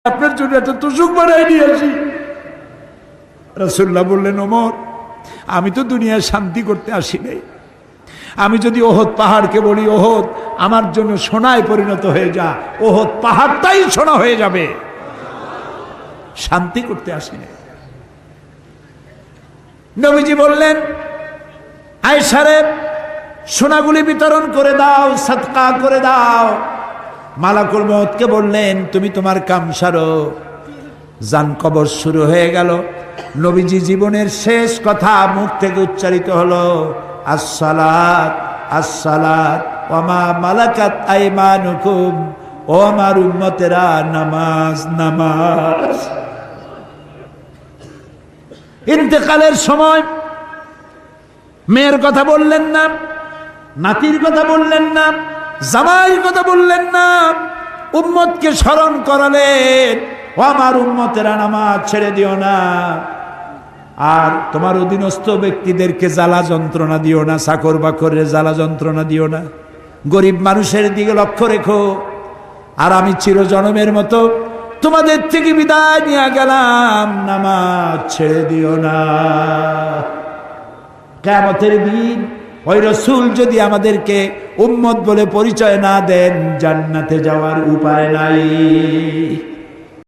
আপনার জন্য এত তুসুক বানাই নিয়েছি। রাসূলুল্লাহ বললেন, ওমর, আমি তো দুনিয়ায় শান্তি করতে আসি নাই। আমি যদি ওহদ পাহাড়কে বলি, ওহদ আমার জন্য সোনায় পরিণত হয়ে যা, ওহদ পাহাড়টাই সোনা হয়ে যাবে। শান্তি করতে আসি নাই। নবীজি বললেন, আয়েশারে সোনাগুলি বিতরণ করে দাও, সাদকা করে দাও। মালাকুল মউতকে বললেন, তুমি তোমার কাম সারো। জান কবর শুরু হয়ে গেল। নবীজি জীবনের শেষ কথা মুখ থেকে উচ্চারিত হলো, আসসালাত আসসালাত ওয়া মা মালাকাত আইমানুকুম, ও আমার উম্মতেরা, নামাজ নামাজ। ইন্তেকালের সময় মেয়ের কথা বললেন না, নাতির কথা বললেন না, জামাইয়ের কথা বললেন না, উম্মতকে স্মরণ করালেন, ও আমার উম্মতেরা, নামাজ ছেড়ে দিও না। আর তোমার অধীনস্থ ব্যক্তিদেরকে জ্বালা যন্ত্রণা দিও না, চাকর বাকরের জ্বালা যন্ত্রণা দিও না, গরিব মানুষের দিকে লক্ষ্য রেখো। আর আমি চিরজনমের মতো তোমাদের থেকে বিদায় নিয়ে গেলাম, নামাজ ছেড়ে দিও না। কিয়ামতের দিন ওই রাসূল যদি আমাদেরকে উম্মত বলে পরিচয় না দেন, জান্নাতে যাওয়ার উপায় নাই।